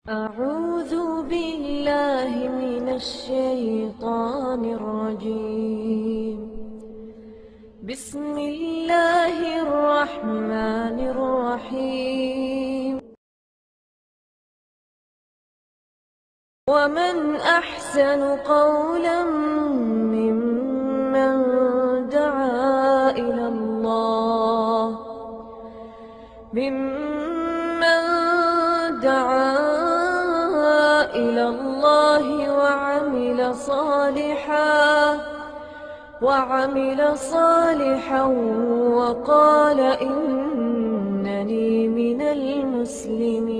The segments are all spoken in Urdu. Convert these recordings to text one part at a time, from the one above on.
أعوذ بالله من الشيطان الرجيم. بسم الله الرحمن الرحيم. ومن أحسن قولا ممن دعا إلى الله وعمل صالحا وقال إنني من المسلمين.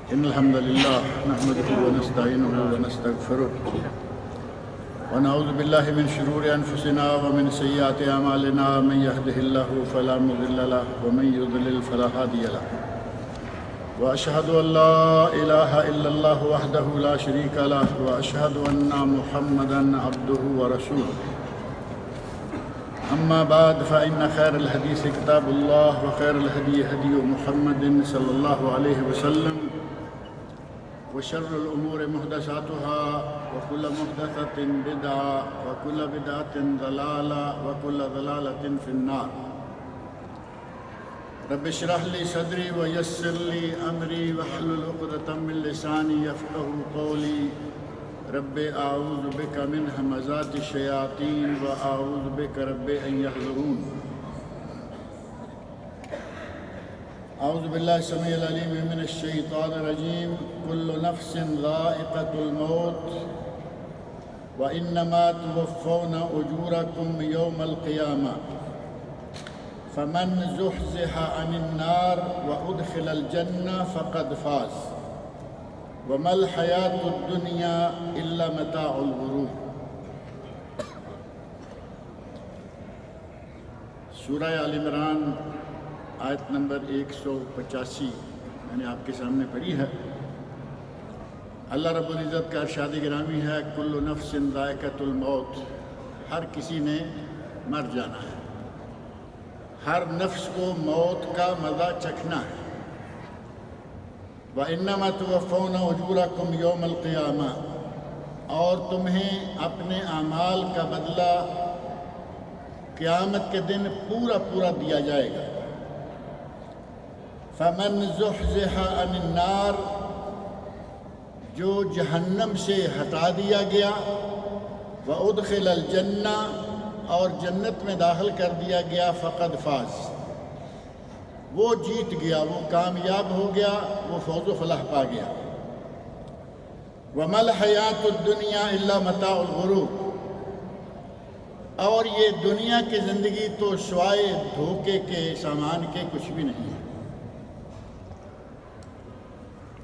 إن الحمد لله نحمده ونستعينه ونستغفره ونعوذ بالله من شرور أنفسنا ومن سيئات أعمالنا من يهده الله فلا مضل له ومن يضلل فلا هادي له وأشهد أن لا إله إلا الله وحده لا شريك له وأشهد أن محمدا عبده ورسوله. أما بعد فإن خير الحديث كتاب الله وخير الهدي هدي محمد صلى الله عليه وسلم وشر الأمور محدثاتها وكل محدثة بدعة وكل بدعة ضلالة وكل ضلالة في النار. رب اشرح لي صدري ويسر لي أمري واحلل عقدة من لساني يفقهوا قولي. رب أعوذ بك من همزات الشياطين وأعوذ بك رب أن يحضرون. أعوذ بالله السميع العليم من الشيطان الرجيم. كل نفس ذائقة الموت وإنما توفون أجوركم يوم القيامة فمن زحزح عن النار وأدخل الجنة فقد فاز وما الحياة الدنيا إلا متاع الغرور. سورہ آل عمران آیت نمبر 185 میں نے آپ کے سامنے پڑھی ہے. اللہ رب العزت کا ارشاد گرامی ہے کل نفس ذائقۃ الموت، ہر کسی نے مر جانا ہے، ہر نفس کو موت کا مزہ چکھنا ہے. وَإِنَّمَا تُوَفَّوْنَ أُجُورَكُمْ يَوْمَ الْقِيَامَةِ، اور تمہیں اپنے اعمال کا بدلہ قیامت کے دن پورا پورا دیا جائے گا. فَمَنْ زُحْزِحَ عَنِ النَّارِ، جو جہنم سے ہٹا دیا گیا، وَأُدْخِلَ الْجَنَّةَ، اور جنت میں داخل کر دیا گیا، فقد فاز، وہ جیت گیا، وہ کامیاب ہو گیا، وہ فوز و فلاح پا گیا. وَمَا الْحَيَاةُ الدُّنْيَا إِلَّا مَتَاعُ الْغُرُورِ، اور یہ دنیا کی زندگی تو سوائے دھوکے کے سامان کے کچھ بھی نہیں ہے.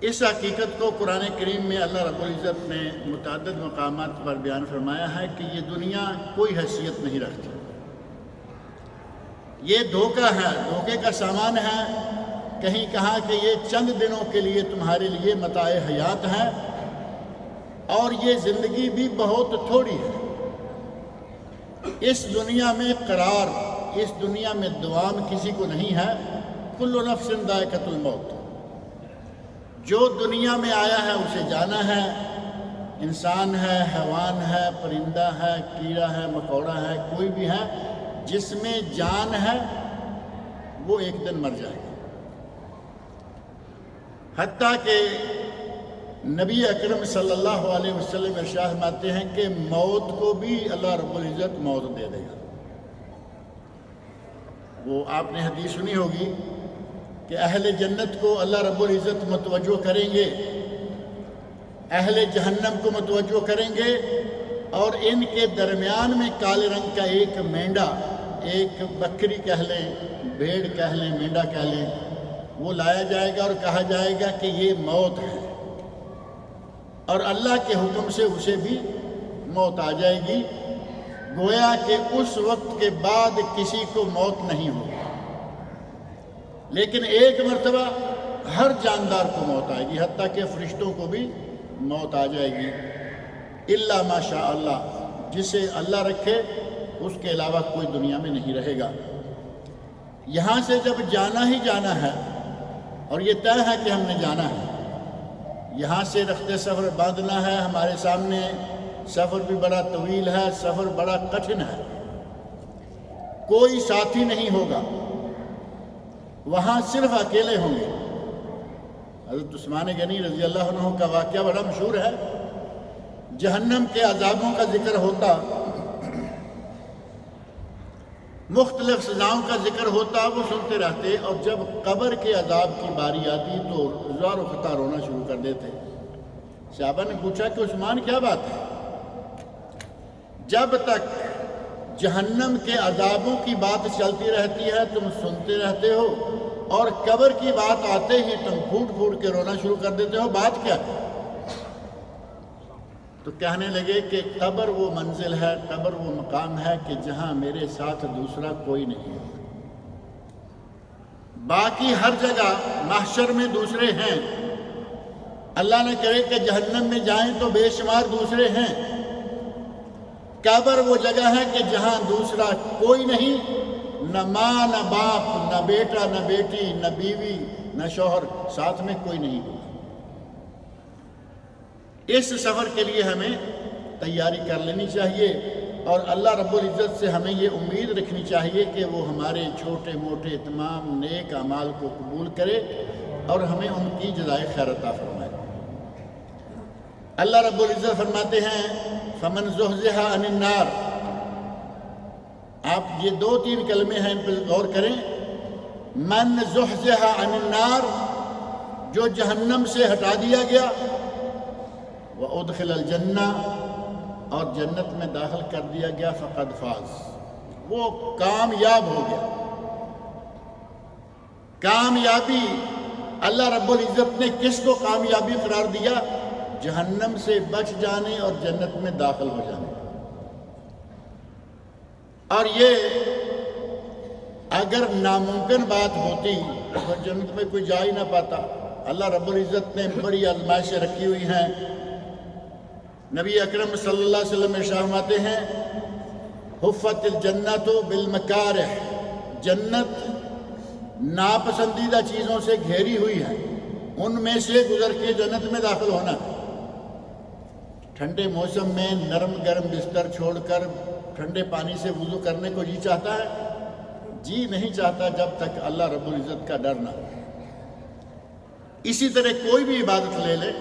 اس حقیقت کو قرآن کریم میں اللہ رب العزت نے متعدد مقامات پر بیان فرمایا ہے کہ یہ دنیا کوئی حیثیت نہیں رکھتی، یہ دھوکہ ہے، دھوکے کا سامان ہے. کہیں کہا کہ یہ چند دنوں کے لیے تمہارے لیے متاع حیات ہے، اور یہ زندگی بھی بہت تھوڑی ہے. اس دنیا میں قرار، اس دنیا میں دوام کسی کو نہیں ہے. کل نفس ذائقۃ الموت، جو دنیا میں آیا ہے اسے جانا ہے. انسان ہے، حیوان ہے، پرندہ ہے، کیڑا ہے، مکوڑا ہے، کوئی بھی ہے جس میں جان ہے وہ ایک دن مر جائے گا. حتیٰ کہ نبی اکرم صلی اللہ علیہ وسلم ارشاد فرماتے ہیں کہ موت کو بھی اللہ رب العزت موت دے دے گا. وہ آپ نے حدیث سنی ہوگی کہ اہل جنت کو اللہ رب العزت متوجہ کریں گے، اہل جہنم کو متوجہ کریں گے، اور ان کے درمیان میں کالے رنگ کا ایک مینڈا، ایک بکری کہہ لیں، بھیڑ کہہ لیں، مینڈا کہہ لیں، وہ لایا جائے گا اور کہا جائے گا کہ یہ موت ہے، اور اللہ کے حکم سے اسے بھی موت آ جائے گی، گویا کہ اس وقت کے بعد کسی کو موت نہیں ہوگی۔ لیکن ایک مرتبہ ہر جاندار کو موت آئے گی، حتیٰ کہ فرشتوں کو بھی موت آ جائے گی، الا ما شاء اللہ، جسے اللہ رکھے اس کے علاوہ کوئی دنیا میں نہیں رہے گا۔ یہاں سے جب جانا ہی جانا ہے اور یہ طے ہے کہ ہم نے جانا ہے، یہاں سے رخت سفر باندھنا ہے، ہمارے سامنے سفر بھی بڑا طویل ہے، سفر بڑا کٹھن ہے، کوئی ساتھی نہیں ہوگا، وہاں صرف اکیلے ہوں گے۔ حضرت عثمان غنی رضی اللہ عنہ کا واقعہ بڑا مشہور ہے، جہنم کے عذابوں کا ذکر ہوتا، مختلف سزاؤں کا ذکر ہوتا، وہ سنتے رہتے، اور جب قبر کے عذاب کی باری آتی تو زار و خطا رونا شروع کر دیتے۔ صحابہ نے پوچھا کہ عثمان کیا بات ہے؟ جب تک جہنم کے عذابوں کی بات چلتی رہتی ہے تم سنتے رہتے ہو، اور قبر کی بات آتے ہی تم پھوٹ پھوٹ کے رونا شروع کر دیتے ہو، بات کیا ہے؟ تو کہنے لگے کہ قبر وہ منزل ہے، قبر وہ مقام ہے کہ جہاں میرے ساتھ دوسرا کوئی نہیں ہے، باقی ہر جگہ محشر میں دوسرے ہیں، اللہ نہ کرے کہ جہنم میں جائیں تو بے شمار دوسرے ہیں، قبر وہ جگہ ہے کہ جہاں دوسرا کوئی نہیں، نہ ماں نہ باپ نہ بیٹا نہ بیٹی نہ بیوی نہ شوہر، ساتھ میں کوئی نہیں ہوگا۔ اس سفر کے لیے ہمیں تیاری کر لینی چاہیے، اور اللہ رب العزت سے ہمیں یہ امید رکھنی چاہیے کہ وہ ہمارے چھوٹے موٹے تمام نیک اعمال کو قبول کرے اور ہمیں ان کی جزائے خیر عطا فرمائے۔ اللہ رب العزت فرماتے ہیں فمن زحزح عن النار، آپ یہ 2-3 کلمے ہیں، ان پر غور کریں۔ من زحزح عن النار، جو جہنم سے ہٹا دیا گیا، وادخل الجنہ، اور جنت میں داخل کر دیا گیا، فقد فاز، وہ کامیاب ہو گیا۔ کامیابی اللہ رب العزت نے کس کو کامیابی قرار دیا؟ جہنم سے بچ جانے اور جنت میں داخل ہو جانے۔ اور یہ اگر ناممکن بات ہوتی تو جنت میں کوئی جا ہی نہ پاتا۔ اللہ رب العزت نے بڑی آزمائشیں رکھی ہوئی ہیں۔ نبی اکرم صلی اللہ علیہ وسلم ارشاد فرماتے ہیں حفت الجنت بالمکارہ، جنت ناپسندیدہ چیزوں سے گھیری ہوئی ہے، ان میں سے گزر کے جنت میں داخل ہونا ہے۔ ٹھنڈے موسم میں نرم گرم بستر چھوڑ کر ٹھنڈے پانی سے وضو کرنے کو جی چاہتا ہے؟ جی نہیں چاہتا جب تک اللہ رب العزت کا ڈر نہ ہو۔ اسی طرح کوئی بھی عبادت لے لے،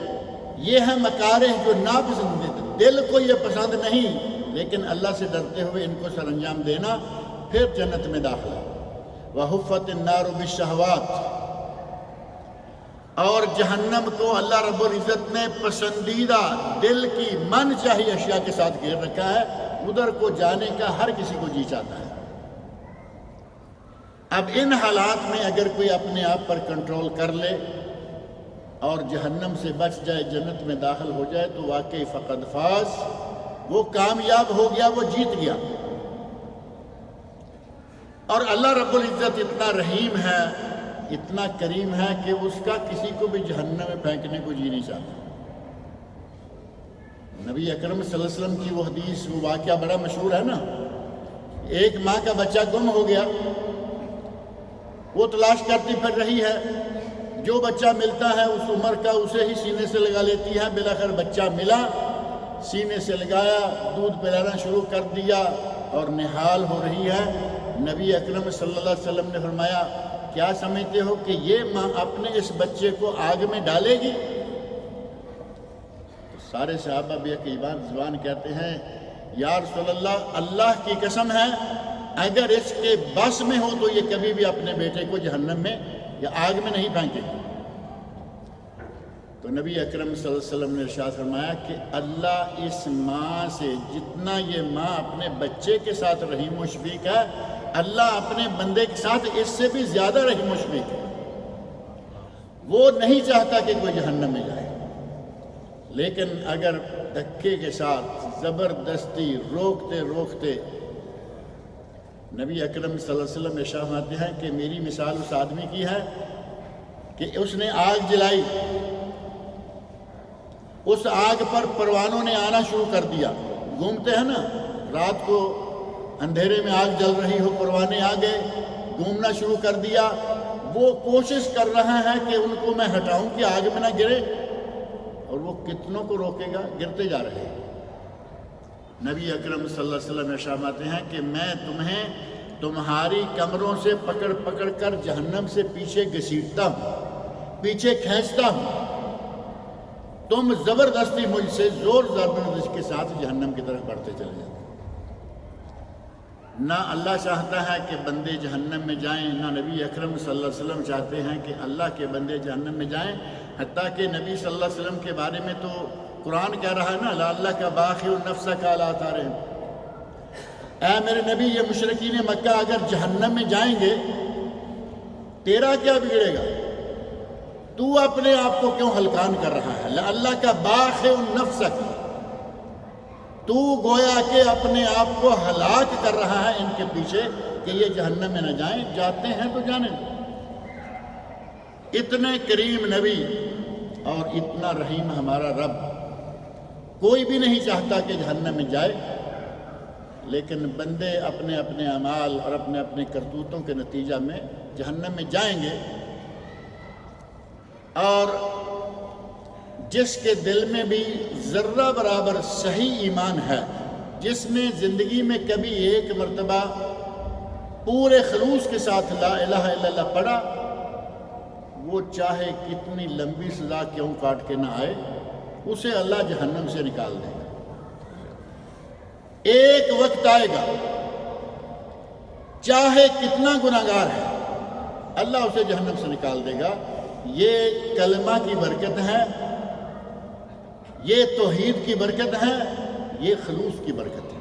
یہ ہے مکارہ جو ناپسندیدہ، دل کو یہ پسند نہیں، لیکن اللہ سے ڈرتے ہوئے ان کو سر انجام دینا، پھر جنت میں داخلہ۔ وحفت النار بالشہوات، اور جہنم کو اللہ رب العزت نے پسندیدہ دل کی من چاہی اشیاء کے ساتھ گھیر رکھا ہے، ادھر کو جانے کا ہر کسی کو جی چاہتا ہے۔ اب ان حالات میں اگر کوئی اپنے آپ پر کنٹرول کر لے اور جہنم سے بچ جائے، جنت میں داخل ہو جائے، تو واقعی فقد فاز، وہ کامیاب ہو گیا، وہ جیت گیا۔ اور اللہ رب العزت اتنا رحیم ہے، اتنا کریم ہے کہ اس کا کسی کو بھی جہنم میں پھینکنے کو جی نہیں چاہتا۔ نبی اکرم صلی اللہ علیہ وسلم کی وہ حدیث، وہ واقعہ بڑا مشہور ہے نا، ایک ماں کا بچہ گم ہو گیا، وہ تلاش کرتی پھر رہی ہے، جو بچہ ملتا ہے اس عمر کا اسے ہی سینے سے لگا لیتی ہے۔ بالآخر بچہ ملا، سینے سے لگایا، دودھ پلانا شروع کر دیا اور نہال ہو رہی ہے۔ نبی اکرم صلی اللہ علیہ وسلم نے فرمایا کیا سمجھتے ہو کہ یہ ماں اپنے اس بچے کو آگ میں ڈالے گی؟ تو سارے صحابہ بھی زبان کہتے ہیں یا رسول اللہ، اللہ کی قسم ہے اگر اس کے بس میں ہو تو یہ کبھی بھی اپنے بیٹے کو جہنم میں یا آگ میں نہیں پھینکے گی۔ تو نبی اکرم صلی اللہ علیہ وسلم نے ارشاد فرمایا کہ اللہ اس ماں سے جتنا یہ ماں اپنے بچے کے ساتھ رحیم و شفیق ہے، اللہ اپنے بندے کے ساتھ اس سے بھی زیادہ رحیم و شفیق ہے۔ وہ نہیں چاہتا کہ کوئی جہنم میں جائے، لیکن اگر دھکے کے ساتھ زبردستی روکتے روکتے، نبی اکرم صلی اللہ علیہ وسلم ارشاد فرماتے ہیں کہ میری مثال اس آدمی کی ہے کہ اس نے آگ جلائی، اس آگ پر پروانوں نے آنا شروع کر دیا۔ گھومتے ہیں نا، رات کو اندھیرے میں آگ جل رہی ہو، پروانے آ گئے، گھومنا شروع کر دیا۔ وہ کوشش کر رہا ہے کہ ان کو میں ہٹاؤں کہ آگ میں نہ گرے، اور وہ کتنوں کو روکے گا، گرتے جا رہے ہیں۔ نبی اکرم صلی اللہ علیہ وسلم ارشاد فرماتے ہیں کہ میں تمہیں تمہاری کمروں سے پکڑ پکڑ کر جہنم سے پیچھے گھسیٹتا ہوں، پیچھے کھینچتا ہوں، تم زبردستی مجھ سے زور زبردستی کے ساتھ جہنم کی طرف بڑھتے چلے جاتے ہیں۔ نہ اللہ چاہتا ہے کہ بندے جہنم میں جائیں، نہ نبی اکرم صلی اللہ علیہ وسلم چاہتے ہیں کہ اللہ کے بندے جہنم میں جائیں۔ حتیٰ کہ نبی صلی اللہ علیہ وسلم کے بارے میں تو قرآن کہہ رہا ہے نا، لعلک باخع نفسک علی آثارہم، اے میرے نبی یہ مشرکین مکہ اگر جہنم میں جائیں گے تیرا کیا بگڑے گا، تو اپنے آپ کو کیوں ہلکان کر رہا ہے؟ لعلک باخع نفسک، تو گویا کہ اپنے آپ کو ہلاک کر رہا ہے ان کے پیچھے کہ یہ جہنم میں نہ جائیں، جاتے ہیں تو جانے دیں۔ اتنے کریم نبی اور اتنا رحیم ہمارا رب، کوئی بھی نہیں چاہتا کہ جہنم میں جائے، لیکن بندے اپنے اپنے اعمال اور اپنے اپنے کرتوتوں کے نتیجہ میں جہنم میں جائیں گے۔ اور جس کے دل میں بھی ذرہ برابر صحیح ایمان ہے، جس نے زندگی میں کبھی ایک مرتبہ پورے خلوص کے ساتھ لا الہ الا اللہ پڑھا، وہ چاہے کتنی لمبی سزا کیوں کاٹ کے نہ آئے، اسے اللہ جہنم سے نکال دے گا۔ ایک وقت آئے گا، چاہے کتنا گناہگار ہے، اللہ اسے جہنم سے نکال دے گا۔ یہ کلمہ کی برکت ہے، یہ توحید کی برکت ہے، یہ خلوص کی برکت ہے۔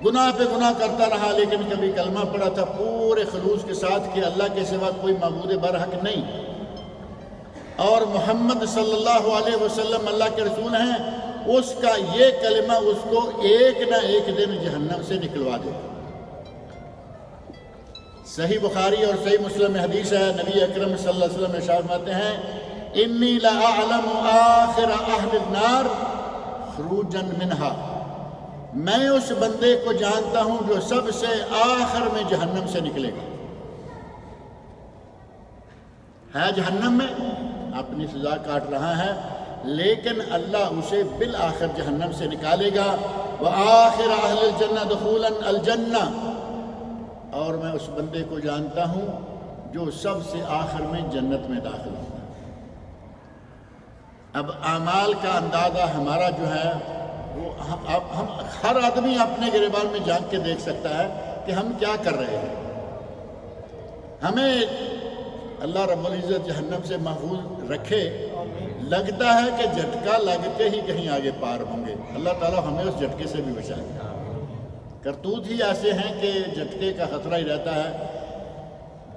گناہ پہ گناہ کرتا رہا لیکن کبھی کلمہ پڑھا تھا پورے خلوص کے ساتھ کہ اللہ کے سوا کوئی معبود برحق نہیں، اور محمد صلی اللہ علیہ وسلم اللہ کے رسول ہیں، اس کا یہ کلمہ اس کو ایک نہ ایک دن جہنم سے نکلوا دے گا۔ صحیح بخاری اور صحیح مسلم میں حدیث ہے، نبی اکرم صلی اللہ علیہ وسلم ارشاد فرماتے ہیں، انی لأعلم آخر اہل النار خروجا منہا، میں اس بندے کو جانتا ہوں جو سب سے آخر میں جہنم سے نکلے گا۔ ہے جہنم میں، اپنی سزا کاٹ رہا ہے، لیکن اللہ اسے بالآخر جہنم سے نکالے گا۔ وآخر اہل الجنہ دخولا الجنہ، اور میں اس بندے کو جانتا ہوں جو سب سے آخر میں جنت میں داخل ہوگا۔ اب اعمال کا اندازہ ہمارا جو ہے وہ ہم ہر آدمی اپنے گریبان میں جھانک کے دیکھ سکتا ہے کہ ہم کیا کر رہے ہیں۔ ہمیں اللہ رب العزت جہنم سے محفوظ رکھے۔ لگتا ہے کہ جھٹکا لگتے ہی کہیں آگے پار ہوں گے، اللہ تعالیٰ ہمیں اس جھٹکے سے بھی بچائے۔ کرتوت ہی ایسے ہیں کہ جھٹکے کا خطرہ ہی رہتا ہے،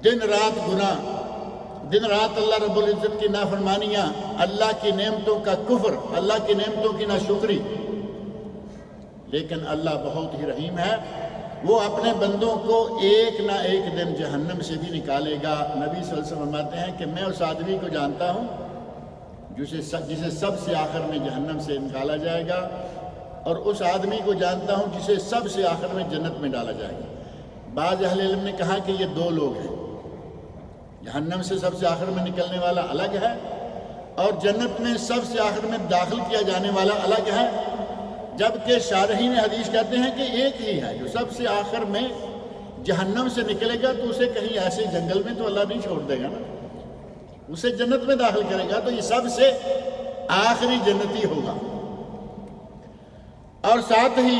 دن رات گناہ، دن رات اللہ رب العزت کی نافرمانیاں، اللہ کی نعمتوں کا کفر، اللہ کی نعمتوں کی ناشکری۔ لیکن اللہ بہت ہی رحیم ہے، وہ اپنے بندوں کو ایک نہ ایک دن جہنم سے بھی نکالے گا۔ نبی صلی اللہ علیہ وسلم فرماتے ہیں کہ میں اس آدمی کو جانتا ہوں جسے سب سے آخر میں جہنم سے نکالا جائے گا، اور اس آدمی کو جانتا ہوں جسے سب سے آخر میں جنت میں ڈالا جائے گا۔ بعض اہل علم نے کہا کہ یہ دو لوگ ہیں، جہنم سے سب سے آخر میں نکلنے والا الگ ہے، اور جنت میں سب سے آخر میں داخل کیا جانے والا الگ ہے، جبکہ شارحین حدیث کہتے ہیں کہ ایک ہی ہے۔ جو سب سے آخر میں جہنم سے نکلے گا تو اسے کہیں ایسے جنگل میں تو اللہ نہیں چھوڑ دے گا نا، اسے جنت میں داخل کرے گا، تو یہ سب سے آخری جنتی ہوگا۔ اور ساتھ ہی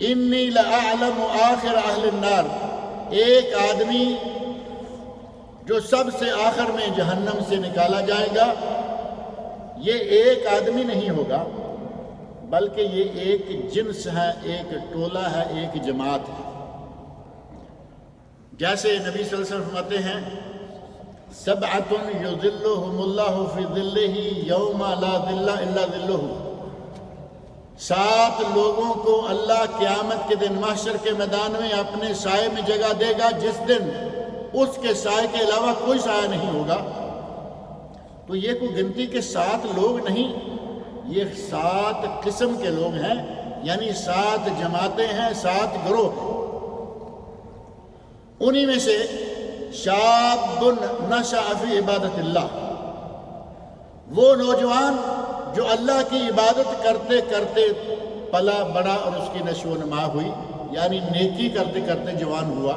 انی لأعلم آخر اہل النار، ایک آدمی جو سب سے آخر میں جہنم سے نکالا جائے گا، یہ ایک آدمی نہیں ہوگا، بلکہ یہ ایک جنس ہے، ایک ٹولہ ہے، ایک جماعت ہے۔ جیسے نبی صلی اللہ علیہ وسلم فرماتے ہیں سبعۃ یظلھم اللہ فی ظلہ یوم لا ظل الا ظلہ، 7 لوگوں کو اللہ قیامت کے دن محشر کے میدان میں اپنے سائے میں جگہ دے گا، جس دن اس کے سائے کے علاوہ کوئی سایہ نہیں ہوگا۔ تو یہ کوئی گنتی کے 7 لوگ نہیں، یہ 7 قسم کے لوگ ہیں، یعنی 7 جماعتیں ہیں، 7 گروہ۔ انہی میں سے شاب نشأ فی عبادت اللہ، وہ نوجوان جو اللہ کی عبادت کرتے کرتے پلا بڑا اور اس کی نشو و نما ہوئی، یعنی نیکی کرتے کرتے جوان ہوا۔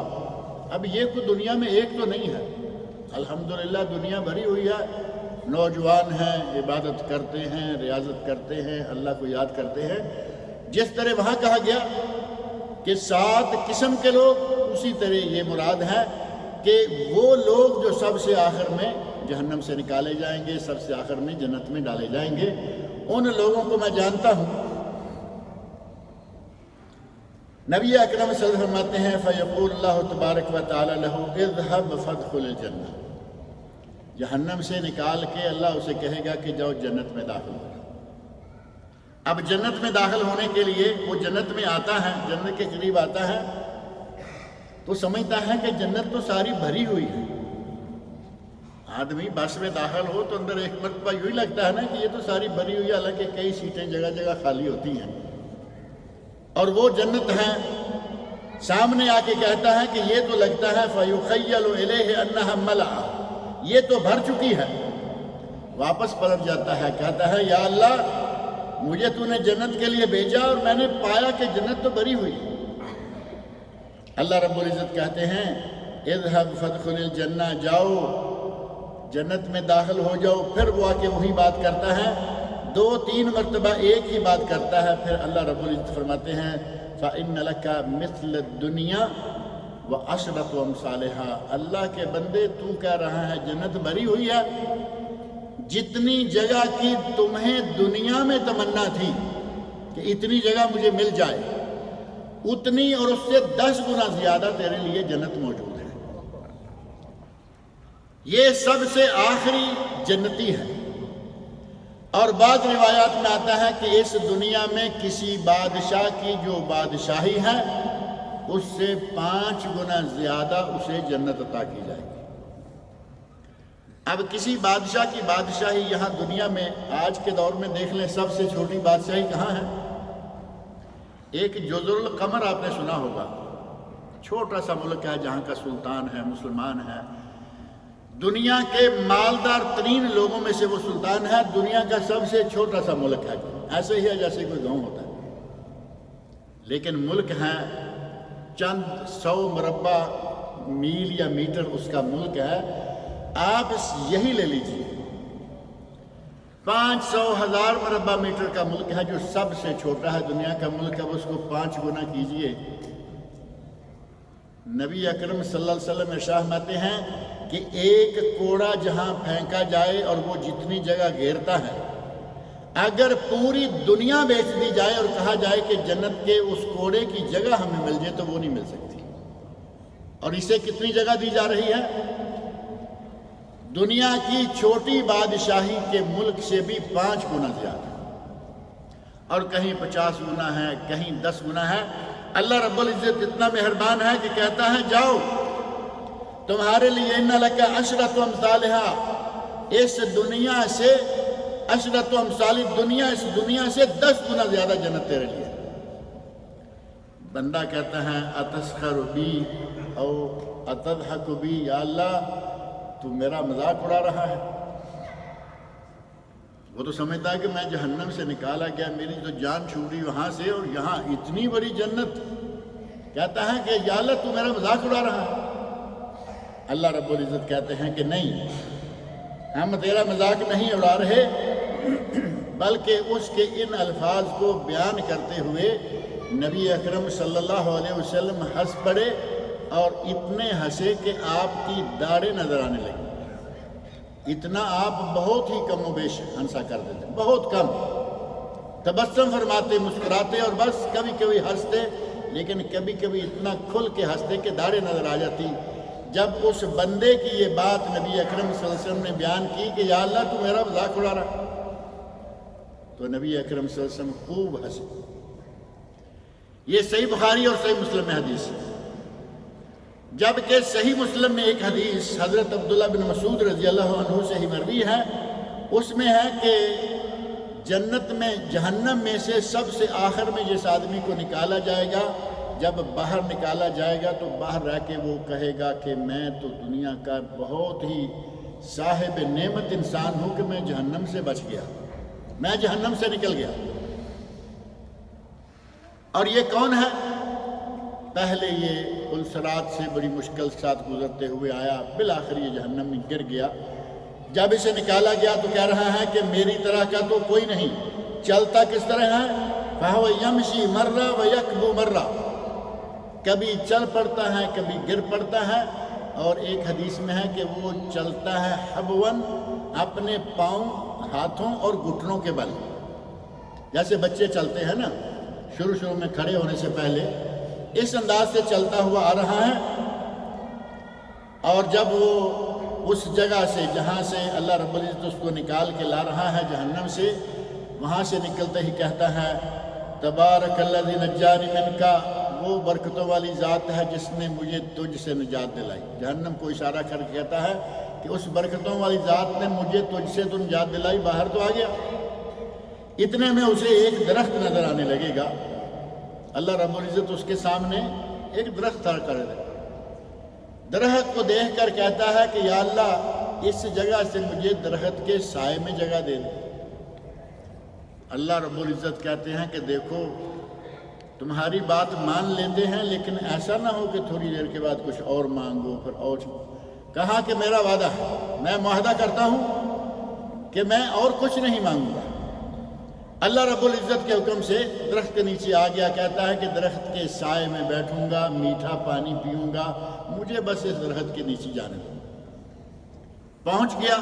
اب یہ کوئی دنیا میں ایک تو نہیں ہے، الحمدللہ دنیا بھری ہوئی ہے، نوجوان ہیں، عبادت کرتے ہیں، ریاضت کرتے ہیں، اللہ کو یاد کرتے ہیں۔ جس طرح وہاں کہا گیا کہ 7 قسم کے لوگ، اسی طرح یہ مراد ہے کہ وہ لوگ جو سب سے آخر میں جہنم سے نکالے جائیں گے، سب سے آخر میں جنت میں ڈالے جائیں گے، ان لوگوں کو میں جانتا ہوں۔ نبی اکرم صلی اللہ علیہ وسلم فرماتے ہیں فیقول اللہ تبارک و تعالی لہ اذهب فادخل الجنہ، جہنم سے نکال کے اللہ اسے کہے گا کہ جاؤ جنت میں داخل ہو۔ اب جنت میں داخل ہونے کے لیے وہ جنت میں آتا ہے، جنت کے قریب آتا ہے تو سمجھتا ہے کہ جنت تو ساری بھری ہوئی ہے۔ آدمی بس میں داخل ہو تو اندر ایک مرتبہ یوں ہی لگتا ہے نا کہ یہ تو ساری بھری ہوئی ہے، حالانکہ کئی سیٹیں جگہ جگہ خالی ہوتی ہیں، اور وہ جنت ہے سامنے آ کے کہتا ہے کہ یہ تو لگتا ہے فَيُخَيَّلُ إِلَيْهِ أَنَّهَا مَلَأَ، یہ تو بھر چکی ہے۔ واپس پلٹ جاتا ہے، کہتا ہے یا اللہ مجھے تو نے جنت کے لیے بھیجا اور میں نے پایا کہ جنت تو بھری ہوئی۔ اللہ رب العزت کہتے ہیں اذهب فادخل الجنہ، جاؤ جنت میں داخل ہو جاؤ۔ پھر وہ آ کے وہی بات کرتا ہے، 2-3 مرتبہ ایک ہی بات کرتا ہے، پھر اللہ رب العزت فرماتے ہیں فَإِنَّ لَكَ مِثْلَ الدُّنْيَا وَعَشْرَةُ أَمْثَالِهَا، اللہ کے بندے تو کہہ رہا ہے جنت بھری ہوئی ہے، جتنی جگہ کی تمہیں دنیا میں تمنا تھی کہ اتنی جگہ مجھے مل جائے، اتنی اور اس سے 10 گنا زیادہ تیرے لیے جنت موجود ہے۔ یہ سب سے آخری جنتی ہے۔ اور بعض روایات میں آتا ہے کہ اس دنیا میں کسی بادشاہ کی جو بادشاہی ہے اس سے 5 گنا زیادہ اسے جنت عطا کی جائے گی۔ اب کسی بادشاہ کی بادشاہی یہاں دنیا میں آج کے دور میں دیکھ لیں، سب سے چھوٹی بادشاہی کہاں ہے؟ ایک جزر القمر آپ نے سنا ہوگا، چھوٹا سا ملک ہے جہاں کا سلطان ہے، مسلمان ہے، دنیا کے مالدار ترین لوگوں میں سے وہ سلطان ہے، دنیا کا سب سے چھوٹا سا ملک ہے، ایسے ہی ہے جیسے کوئی گاؤں ہوتا ہے، لیکن ملک ہے چند 100 مربع میل یا میٹر اس کا ملک ہے۔ آپ یہی لے لیجئے 500,000 مربع میٹر کا ملک ہے جو سب سے چھوٹا ہے دنیا کا ملک ہے، اس کو 5 گنا کیجئے۔ نبی اکرم صلی اللہ علیہ وسلم ارشاد فرماتے ہیں کہ ایک کوڑا جہاں پھینکا جائے اور وہ جتنی جگہ گھیرتا ہے، اگر پوری دنیا بیچ دی جائے اور کہا جائے کہ جنت کے اس کوڑے کی جگہ ہمیں مل جائے تو وہ نہیں مل سکتی۔ اور اسے کتنی جگہ دی جا رہی ہے؟ دنیا کی چھوٹی بادشاہی کے ملک سے بھی 5 گنا زیادہ، اور کہیں 50 گنا ہے، کہیں 10 گنا ہے۔ اللہ رب العزت اتنا مہربان ہے کہ کہتا ہے جاؤ تمہارے لیے ان لک عشرۃ امثالها، اس دنیا سے عشرۃ امثال دنیا، اس دنیا سے 10 گنا زیادہ جنت تیرے لیے۔ بندہ کہتا ہے اتسخر بی او اتضحک بی، یا اللہ تو میرا مذاق اڑا رہا ہے۔ وہ تو سمجھتا ہے کہ میں جہنم سے نکالا گیا، میری تو جان چھوٹی وہاں سے، اور یہاں اتنی بڑی جنت۔ کہتا ہے کہ یا اللہ تو میرا مذاق اڑا رہا ہے۔ اللہ رب العزت کہتے ہیں کہ نہیں، ہم تیرا مذاق نہیں اڑا رہے، بلکہ اس کے ان الفاظ کو بیان کرتے ہوئے نبی اکرم صلی اللہ علیہ وسلم ہنس پڑے اور اتنے ہنسے کہ آپ کی داڑھیں نظر آنے لگی، اتنا آپ بہت ہی کم و بیش ہنسا کرتے تھے، بہت کم، تبسم فرماتے، مسکراتے اور بس کبھی کبھی ہنستے، لیکن کبھی کبھی اتنا کھل کے ہنستے کہ داڑھیں نظر آ جاتی۔ جب اس بندے کی یہ بات نبی اکرم صلی اللہ علیہ وسلم نے بیان کی کہ یا اللہ تو میرا مذاق اڑا رہا، تو نبی اکرم صلی اللہ علیہ وسلم خوب ہنسے۔ یہ صحیح بخاری اور صحیح مسلم میں حدیث ہے، جبکہ صحیح مسلم میں ایک حدیث حضرت عبداللہ بن مسعود رضی اللہ عنہ سے ہی مروی ہے، اس میں ہے کہ جنت میں جہنم میں سے سب سے آخر میں جس آدمی کو نکالا جائے گا، جب باہر نکالا جائے گا تو باہر رہ کے وہ کہے گا کہ میں تو دنیا کا بہت ہی صاحب نعمت انسان ہوں کہ میں جہنم سے بچ گیا، میں جہنم سے نکل گیا۔ اور یہ کون ہے؟ پہلے یہ پلسرات سے بڑی مشکل کے ساتھ گزرتے ہوئے آیا، بالآخر یہ جہنم میں گر گیا۔ جب اسے نکالا گیا تو کہہ رہا ہے کہ میری طرح کا تو کوئی نہیں، چلتا کس طرح ہے؟ فَهُوَ يَمْشِي مَرَّةً وَيَكْبُو مَرَّةً، کبھی چل پڑتا ہے کبھی گر پڑتا ہے، اور ایک حدیث میں ہے کہ وہ چلتا ہے حبواً، اپنے پاؤں، ہاتھوں اور گھٹنوں کے بل، جیسے بچے چلتے ہیں نا شروع میں کھڑے ہونے سے پہلے، اس انداز سے چلتا ہوا آ رہا ہے۔ اور جب وہ اس جگہ سے جہاں سے اللہ رب العزت اس کو نکال کے لا رہا ہے جہنم سے، وہاں سے نکلتے ہی کہتا ہے تبارک الذی نجانی منک، وہ برکتوں والی ذات ہے جس نے مجھے تجھ سے نجات دلائی۔ جہنم کو اشارہ کر کے کہتا ہے کہ اس برکتوں والی ذات نے مجھے تجھ سے تو نجات دلائی، باہر تو آ گیا۔ اتنے میں اسے ایک درخت نظر آنے لگے گا، اللہ رب العزت اس کے سامنے ایک درخت کھڑا کر دے، درخت کو دیکھ کر کہتا ہے کہ یا اللہ اس جگہ سے مجھے درخت کے سائے میں جگہ دے دے۔ اللہ رب العزت کہتے ہیں کہ دیکھو تمہاری بات مان لیتے ہیں، لیکن ایسا نہ ہو کہ تھوڑی دیر کے بعد کچھ اور مانگو پھر اور۔ کہا کہ میرا وعدہ ہے، میں معاہدہ کرتا ہوں کہ میں اور کچھ نہیں مانگوں گا۔ اللہ رب العزت کے حکم سے درخت کے نیچے آ گیا، کہتا ہے کہ درخت کے سائے میں بیٹھوں گا، میٹھا پانی پیوں گا، مجھے بس اس درخت کے نیچے جانے دو۔ پہنچ گیا،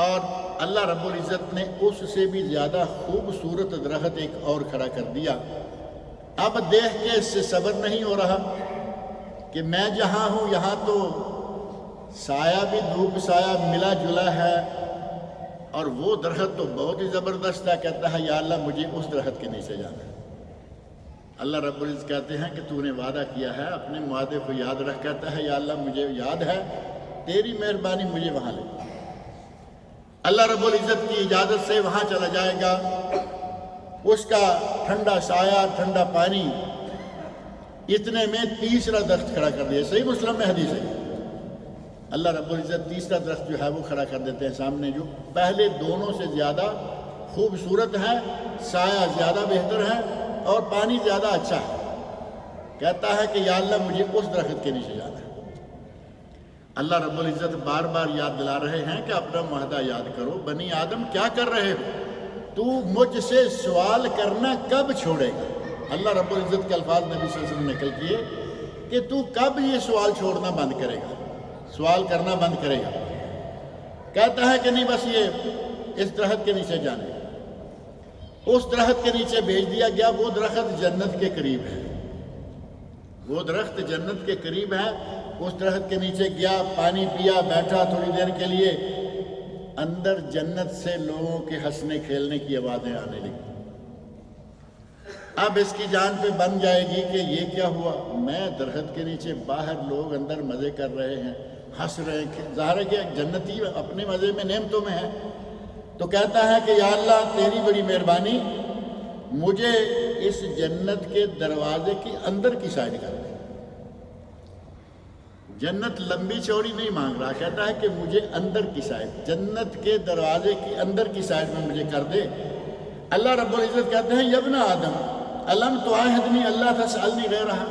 اور اللہ رب العزت نے اس سے بھی زیادہ خوبصورت درخت ایک اور کھڑا کر دیا۔ اب دیکھ کے اس سے صبر نہیں ہو رہا کہ میں جہاں ہوں یہاں تو سایہ بھی دھوپ سایہ ملا جلا ہے، اور وہ درخت تو بہت ہی زبردست ہے۔ کہتا ہے یا اللہ مجھے اس درخت کے نیچے جانا ہے۔ اللہ رب العزت کہتے ہیں کہ تو نے وعدہ کیا ہے، اپنے معاہدے کو یاد رکھ۔ کہتا ہے یا اللہ مجھے یاد ہے، تیری مہربانی مجھے وہاں لے۔ اللہ رب العزت کی اجازت سے وہاں چلا جائے گا، اس کا ٹھنڈا سایہ، ٹھنڈا پانی۔ اتنے میں تیسرا درخت کھڑا کر دیا، صحیح مسلم میں حدیث ہے۔ اللہ رب العزت تیسرا درخت جو ہے وہ کھڑا کر دیتے ہیں سامنے، جو پہلے دونوں سے زیادہ خوبصورت ہے، سایہ زیادہ بہتر ہے اور پانی زیادہ اچھا ہے۔ کہتا ہے کہ یا اللہ مجھے اس درخت کے نیچے جانا ہے۔ اللہ رب العزت بار بار یاد دلا رہے ہیں کہ اپنا معاہدہ یاد کرو، بنی آدم کیا کر رہے ہو، تو مجھ سے سوال کرنا کب چھوڑے گا؟ اللہ رب العزت کے الفاظ نبی صلی اللہ علیہ وسلم نے نقل کیے کہ تو کب یہ سوال چھوڑنا بند کرے گا، سوال کرنا بند کرے گا؟ کہتا ہے کہ نہیں، بس یہ اس درخت کے نیچے جانے۔ اس درخت کے نیچے بھیج دیا گیا۔ وہ درخت جنت کے قریب ہے، وہ درخت جنت کے قریب ہے۔ اس درخت کے نیچے گیا، پانی پیا، بیٹھا تھوڑی دیر کے لیے، اندر جنت سے لوگوں کے ہنسنے کھیلنے کی آوازیں آنے لگی۔ اب اس کی جان پہ بن جائے گی کہ یہ کیا ہوا، میں درخت کے نیچے، باہر لوگ اندر مزے کر رہے ہیں، ہنس رہے ہیں، ظاہر ہے کہ جنتی اپنے مزے میں نعمتوں میں ہے۔ تو کہتا ہے کہ یا اللہ تیری بڑی مہربانی، مجھے اس جنت کے دروازے کی اندر کی سائڈ کر دے۔ جنت لمبی چوڑی نہیں مانگ رہا، کہتا ہے کہ مجھے اندر کی سائڈ، جنت کے دروازے کی اندر کی سائڈ میں مجھے کر دے۔ اللہ رب العزت کہتے ہیں یا ابن آدم الم تعاہدنی اللہ تسألنی غیرہا،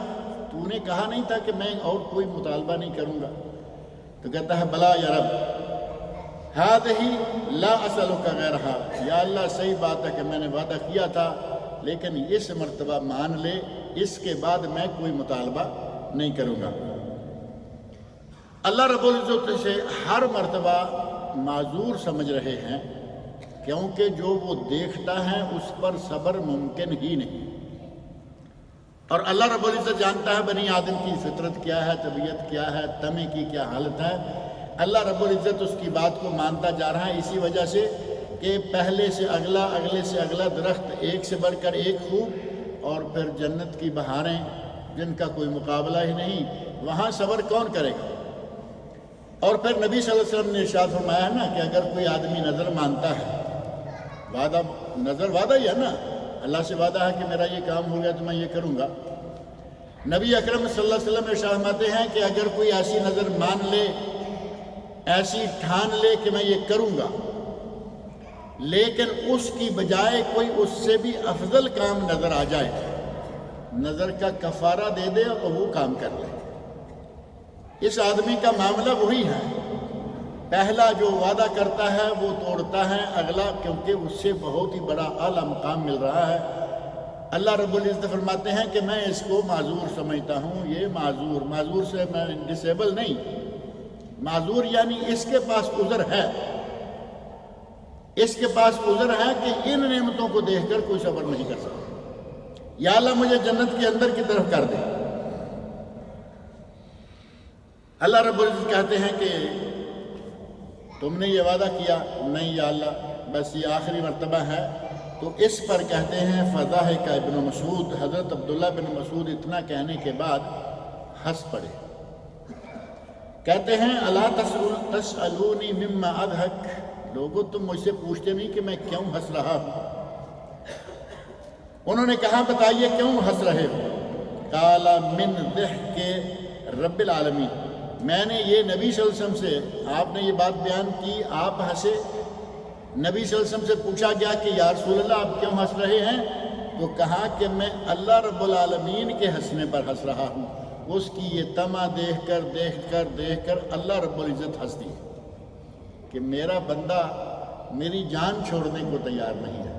تو نے کہا نہیں تھا کہ میں اور کوئی مطالبہ نہیں کروں گا؟ تو کہتا ہے بلا یا رب ہذہ لا اسألک غیرہا، یا اللہ صحیح بات ہے کہ میں نے وعدہ کیا تھا، لیکن اس مرتبہ مان لے، اس کے بعد میں کوئی مطالبہ نہیں کروں گا۔ اللہ رب العزت سے ہر مرتبہ معذور سمجھ رہے ہیں، کیونکہ جو وہ دیکھتا ہے اس پر صبر ممکن ہی نہیں، اور اللہ رب العزت جانتا ہے بنی آدم کی فطرت کیا ہے، طبیعت کیا ہے، طمع کی کیا حالت ہے۔ اللہ رب العزت اس کی بات کو مانتا جا رہا ہے، اسی وجہ سے کہ پہلے سے اگلا، اگلے سے اگلا درخت ایک سے بڑھ کر ایک خوب، اور پھر جنت کی بہاریں جن کا کوئی مقابلہ ہی نہیں، وہاں صبر کون کرے گا؟ اور پھر نبی صلی اللہ علیہ وسلم نے ارشاد فرمایا ہے نا کہ اگر کوئی آدمی نظر مانتا ہے، نظر وعدہ ہی ہے نا، اللہ سے وعدہ ہے کہ میرا یہ کام ہو گیا تو میں یہ کروں گا۔ نبی اکرم صلی اللہ علیہ وسلم ارشاد فرماتے ہیں کہ اگر کوئی ایسی نظر مان لے، ایسی ٹھان لے کہ میں یہ کروں گا، لیکن اس کی بجائے کوئی اس سے بھی افضل کام نظر آ جائے، نظر کا کفارہ دے دے اور وہ کام کر لے۔ اس آدمی کا معاملہ وہی ہے، پہلا جو وعدہ کرتا ہے وہ توڑتا ہے اگلا، کیونکہ اس سے بہت ہی بڑا اعلیٰ مقام مل رہا ہے۔ اللہ رب العزت فرماتے ہیں کہ میں اس کو معذور سمجھتا ہوں، یہ معذور سے میں ڈسیبل نہیں، معذور یعنی اس کے پاس عذر ہے، اس کے پاس عذر ہے کہ ان نعمتوں کو دیکھ کر کوئی صبر نہیں کر سکتا۔ یا اللہ مجھے جنت کے اندر کی طرف کر دے۔ اللہ رب العزت کہتے ہیں کہ تم نے یہ وعدہ کیا؟ نہیں یا اللہ، بس یہ آخری مرتبہ ہے۔ تو اس پر کہتے ہیں فضاحک ابن مسعود، حضرت عبداللہ بن مسعود اتنا کہنے کے بعد ہنس پڑے، کہتے ہیں الا تسألونی مما اضحک، لوگوں تم مجھ سے پوچھتے نہیں کہ میں کیوں ہنس رہا ہوں؟ انہوں نے کہا بتائیے کیوں ہنس رہے ہو؟ قال من ضحک رب العالمین، میں نے یہ نبی صلی اللہ علیہ وسلم سے آپ نے یہ بات بیان کی، آپ ہنسے۔ نبی صلی اللہ علیہ وسلم سے پوچھا گیا کہ یا رسول اللہ آپ کیوں ہنس رہے ہیں؟ تو کہا کہ میں اللہ رب العالمین کے ہنسنے پر ہنس رہا ہوں، اس کی یہ طمع دیکھ کر اللہ رب العزت ہنس دی کہ میرا بندہ میری جان چھوڑنے کو تیار نہیں ہے۔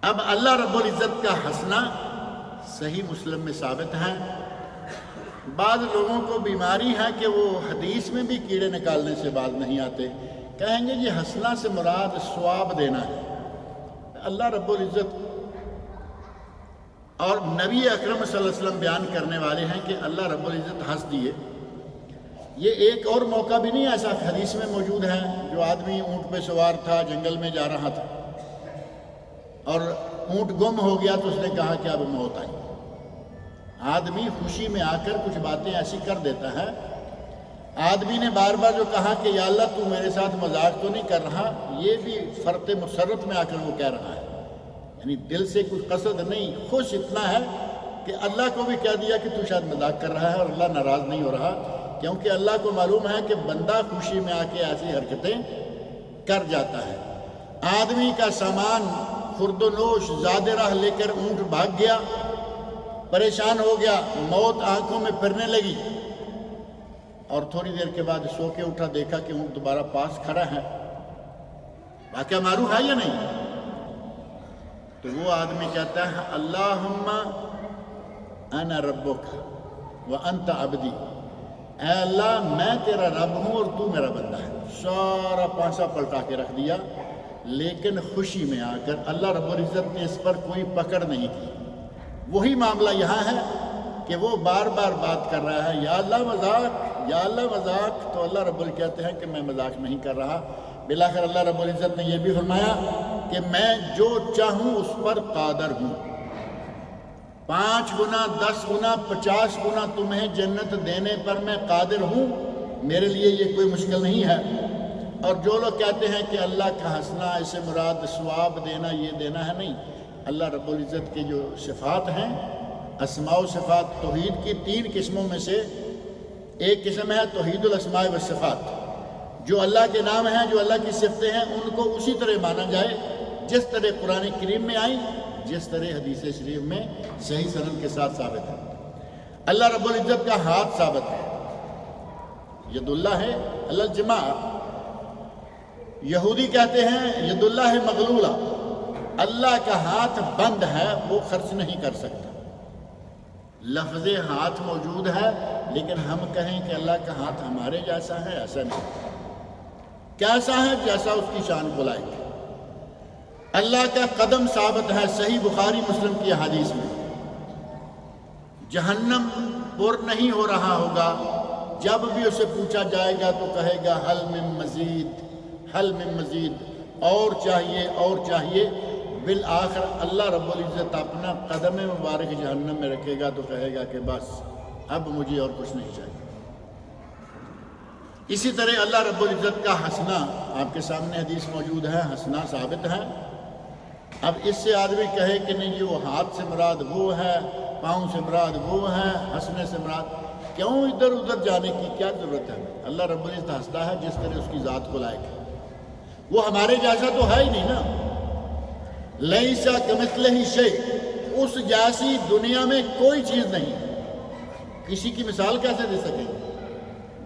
اب اللہ رب العزت کا ہنسنا صحیح مسلم میں ثابت ہے۔ بعض لوگوں کو بیماری ہے کہ وہ حدیث میں بھی کیڑے نکالنے سے باز نہیں آتے، کہیں گے یہ ہنسنا سے مراد ثواب دینا ہے۔ اللہ رب العزت اور نبی اکرم صلی اللہ علیہ وسلم بیان کرنے والے ہیں کہ اللہ رب العزت ہنس دیے۔ یہ ایک اور موقع بھی نہیں ایسا حدیث میں موجود ہے، جو آدمی اونٹ پہ سوار تھا، جنگل میں جا رہا تھا اور اونٹ گم ہو گیا تو اس نے کہا کہ اب موت آئی۔ آدمی خوشی میں آ کر کچھ باتیں ایسی کر دیتا ہے۔ آدمی نے بار بار جو کہا کہ یا اللہ تو میرے ساتھ مذاق تو نہیں کر رہا، یہ بھی فرط مسرت میں آ کر وہ کہہ رہا ہے، یعنی دل سے کچھ قصد نہیں، خوش اتنا ہے کہ اللہ کو بھی کہہ دیا کہ تو شاید مذاق کر رہا ہے، اور اللہ ناراض نہیں ہو رہا، کیونکہ اللہ کو معلوم ہے کہ بندہ خوشی میں آ کے ایسی حرکتیں کر جاتا ہے۔ آدمی کا سامان خرد و نوش زیادہ راہ لے کر اونٹ بھاگ گیا، پریشان ہو گیا، موت آنکھوں میں پھرنے لگی، اور تھوڑی دیر کے بعد سو کے اٹھا، دیکھا کہ اونٹ دوبارہ پاس کھڑا ہے۔ واقعہ معروف ہے یا نہیں؟ تو وہ آدمی کہتا ہے اللہم انا ربک وانت عبدی، اے اللہ میں تیرا رب ہوں اور تو میرا بندہ ہے۔ سارا پانسا پلٹا کے رکھ دیا، لیکن خوشی میں آ کر اللہ رب العزت نے اس پر کوئی پکڑ نہیں کی۔ وہی معاملہ یہاں ہے کہ وہ بار بار بات کر رہا ہے یا اللہ مذاق، یا اللہ مذاق، تو اللہ رب العزت کہتے ہیں کہ میں مذاق نہیں کر رہا۔ بالآخر اللہ رب العزت نے یہ بھی فرمایا کہ میں جو چاہوں اس پر قادر ہوں، 5 گنا 10 گنا 50 گنا تمہیں جنت دینے پر میں قادر ہوں، میرے لیے یہ کوئی مشکل نہیں ہے۔ اور جو لوگ کہتے ہیں کہ اللہ کا ہنسنا اسے مراد ثواب دینا، یہ دینا ہے، نہیں۔ اللہ رب العزت کے جو صفات ہیں، اسماء و صفات، توحید کی 3 قسموں میں سے ایک قسم ہے توحید الاسماء والصفات، جو اللہ کے نام ہیں، جو اللہ کی صفتیں ہیں، ان کو اسی طرح مانا جائے جس طرح قرآن کریم میں آئی، جس طرح حدیث شریف میں صحیح سند کے ساتھ ثابت ہے۔ اللہ رب العزت کا ہاتھ ثابت ہے، ید اللہ ہے علی الجماع۔ یہودی کہتے ہیں ید اللہ ہے مغلولہ، اللہ کا ہاتھ بند ہے، وہ خرچ نہیں کر سکتا، لفظ ہاتھ موجود ہے، لیکن ہم کہیں کہ اللہ کا ہاتھ ہمارے جیسا ہے، ایسا نہیں۔ کیسا ہے؟ جیسا اس کی شان کو لائق ہے۔ اللہ کا قدم ثابت ہے صحیح بخاری مسلم کی حدیث میں، جہنم پر نہیں ہو رہا ہوگا، جب بھی اسے پوچھا جائے گا تو کہے گا حل من مزید، حل من مزید، اور چاہیے اور چاہیے۔ بالآخر اللہ رب العزت اپنا قدم مبارک جہنم میں رکھے گا تو کہے گا کہ بس اب مجھے اور کچھ نہیں چاہیے۔ اسی طرح اللہ رب العزت کا ہنسنا آپ کے سامنے حدیث موجود ہے، ہنسنا ثابت ہے۔ اب اس سے آدمی کہے کہ نہیں یہ وہ ہاتھ سے مراد وہ ہے، پاؤں سے مراد وہ ہے، ہنسنے سے مراد، کیوں ادھر ادھر جانے کی کیا ضرورت ہے؟ اللہ رب العزت ہنستا ہے جس طرح اس کی ذات کو لائق ہے۔ وہ ہمارے جیسا تو ہے ہی نہیں نا، لیسا کمثلہ شیء، اس جیسی دنیا میں کوئی چیز نہیں ہے۔ کسی کی مثال کیسے دے سکیں گے؟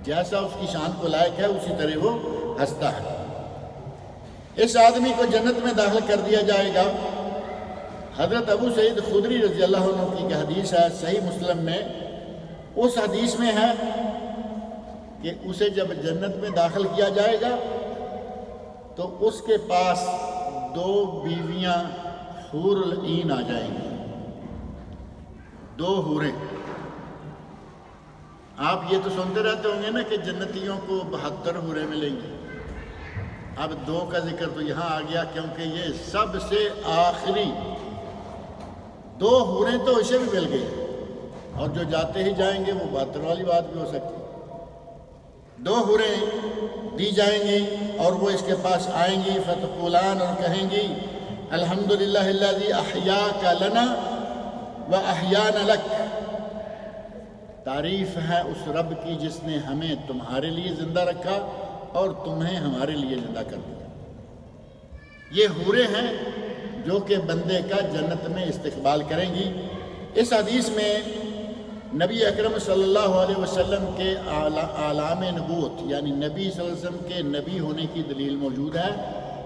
جیسا اس کی شان کو لائق ہے اسی طرح وہ ہنستا ہے۔ اس آدمی کو جنت میں داخل کر دیا جائے گا۔ حضرت ابو سعید خدری رضی اللہ عنہ کی حدیث ہے صحیح مسلم میں، اس حدیث میں ہے کہ اسے جب جنت میں داخل کیا جائے گا تو اس کے پاس 2 بیویاں حور العین آ جائیں گی، 2 حوریں۔ آپ یہ تو سنتے رہتے ہوں گے نا کہ جنتیوں کو 72 حوریں ملیں گی، اب 2 کا ذکر تو یہاں آ گیا کیونکہ یہ سب سے آخری 2 حوریں تو اسے بھی مل گئی، اور جو جاتے ہی جائیں گے وہ 72 والی بات بھی ہو سکتی۔ 2 حوریں دی جائیں گی اور وہ اس کے پاس آئیں گی، فتقولان، اور کہیں گی الحمدللہ الذی احیاک لنا واحیانا لک، تعریف ہے اس رب کی جس نے ہمیں تمہارے لیے زندہ رکھا اور تمہیں ہمارے لیے زندہ کر دیا۔ یہ حوریں ہیں جو کہ بندے کا جنت میں استقبال کریں گی۔ اس حدیث میں نبی اکرم صلی اللہ علیہ وسلم کے اعلام نبوت، یعنی نبی صلی اللہ علیہ وسلم کے نبی ہونے کی دلیل موجود ہے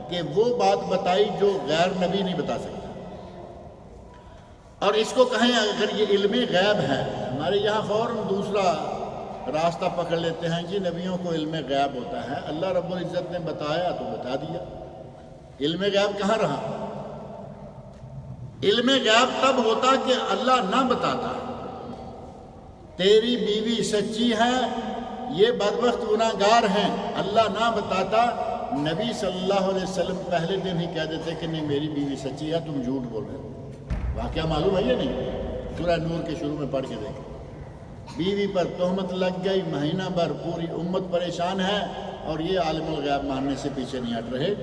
کہ وہ بات بتائی جو غیر نبی نہیں بتا سکتا۔ اور اس کو کہیں اگر یہ علم غیب ہے، ہمارے یہاں فوراً دوسرا راستہ پکڑ لیتے ہیں، جی نبیوں کو علم غیب ہوتا ہے، اللہ رب العزت نے بتایا تو بتا دیا۔ علم غیب کہاں رہا؟ علم غیب تب ہوتا کہ اللہ نہ بتاتا تیری بیوی سچی ہے، یہ بدبخت گناہگار ہیں، اللہ نہ بتاتا، نبی صلی اللہ علیہ وسلم پہلے دن ہی کہہ دیتے کہ نہیں میری بیوی سچی ہے، تم جھوٹ بول رہے ہو۔ واقعہ معلوم ہے یا نہیں؟ سورہ نور کے شروع میں پڑھ کے دیکھیں، بیوی پر تہمت لگ گئی، مہینہ بھر پوری امت پریشان ہے، اور یہ عالم الغیب ماننے سے پیچھے نہیں ہٹ رہے۔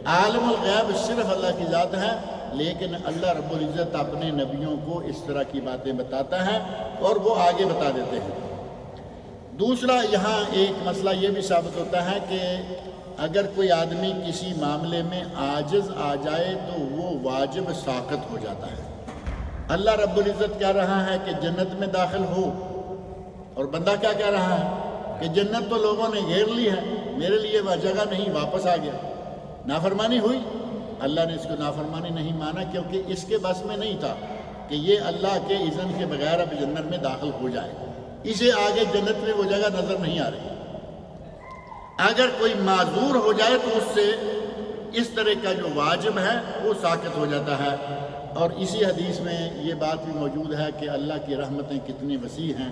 عالم الغیب صرف اللہ کی ذات ہے، لیکن اللہ رب العزت اپنے نبیوں کو اس طرح کی باتیں بتاتا ہے اور وہ آگے بتا دیتے ہیں۔ دوسرا یہاں ایک مسئلہ یہ بھی ثابت ہوتا ہے کہ اگر کوئی آدمی کسی معاملے میں عاجز آ جائے تو وہ واجب ساقط ہو جاتا ہے۔ اللہ رب العزت کہہ رہا ہے کہ جنت میں داخل ہو، اور بندہ کیا کہہ رہا ہے کہ جنت تو لوگوں نے گھیر لی ہے، میرے لیے وہ جگہ نہیں، واپس آ گیا۔ نافرمانی ہوئی، اللہ نے اس کو نافرمانی نہیں مانا کیونکہ اس کے بس میں نہیں تھا کہ یہ اللہ کے اذن کے بغیر اب جنت میں داخل ہو جائے، اسے آگے جنت میں وہ جگہ نظر نہیں آ رہی۔ اگر کوئی معذور ہو جائے تو اس سے اس طرح کا جو واجب ہے وہ ساقط ہو جاتا ہے۔ اور اسی حدیث میں یہ بات بھی موجود ہے کہ اللہ کی رحمتیں کتنی وسیع ہیں،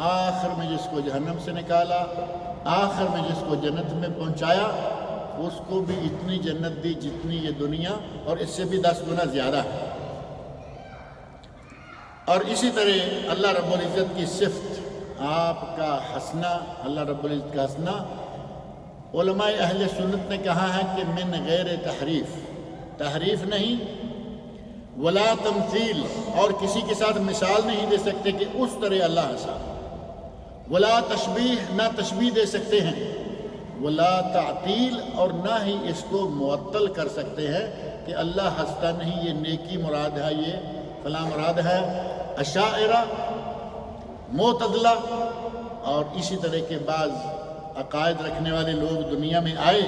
آخر میں جس کو جہنم سے نکالا، آخر میں جس کو جنت میں پہنچایا، اس کو بھی اتنی جنت دی جتنی یہ دنیا، اور اس سے بھی 10 گنا زیادہ ہے۔ اور اسی طرح اللہ رب العزت کی صفت، آپ کا ہنسنا، اللہ رب العزت کا ہنسنا، علماء اہل سنت نے کہا ہے کہ من غیر تحریف، تحریف نہیں، ولا تمثیل، اور کسی کے ساتھ مثال نہیں دے سکتے کہ اس طرح اللہ ہنسا، ولا تشبیہ، نہ تشبیہ دے سکتے ہیں، ولا تعطیل، اور نہ ہی اس کو معطل کر سکتے ہیں کہ اللہ ہنستا نہیں، یہ نیکی مراد ہے، یہ فلاں مراد ہے۔ اشاعرہ، معتزلہ اور اسی طرح کے بعض عقائد رکھنے والے لوگ دنیا میں آئے،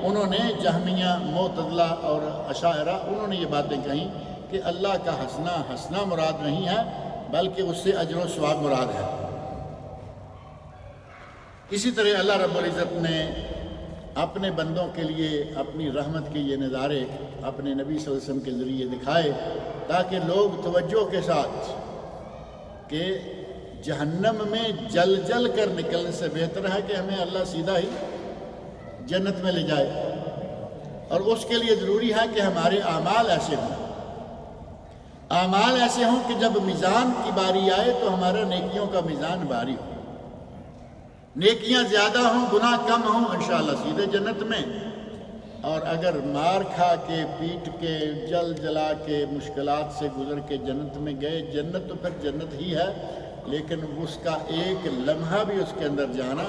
انہوں نے جہمیہ، معتزلہ اور اشاعرہ، انہوں نے یہ باتیں کہیں کہ اللہ کا ہنسنا مراد نہیں ہے، بلکہ اس سے اجر و ثواب مراد ہے۔ اسی طرح اللہ رب العزت نے اپنے بندوں کے لیے اپنی رحمت کے یہ نظارے اپنے نبی صلی اللہ علیہ وسلم کے ذریعے دکھائے تاکہ لوگ توجہ کے ساتھ کہ جہنم میں جل جل کر نکلنے سے بہتر ہے کہ ہمیں اللہ سیدھا ہی جنت میں لے جائے، اور اس کے لیے ضروری ہے کہ ہمارے اعمال ایسے ہوں، اعمال ایسے ہوں کہ جب میزان کی باری آئے تو ہمارا نیکیوں کا میزان بھاری ہو، نیکیاں زیادہ ہوں گناہ کم ہوں، انشاءاللہ سیدھے جنت میں۔ اور اگر مار کھا کے پیٹ کے جل جلا کے مشکلات سے گزر کے جنت میں گئے، جنت تو پھر جنت ہی ہے، لیکن اس کا ایک لمحہ بھی اس کے اندر جانا،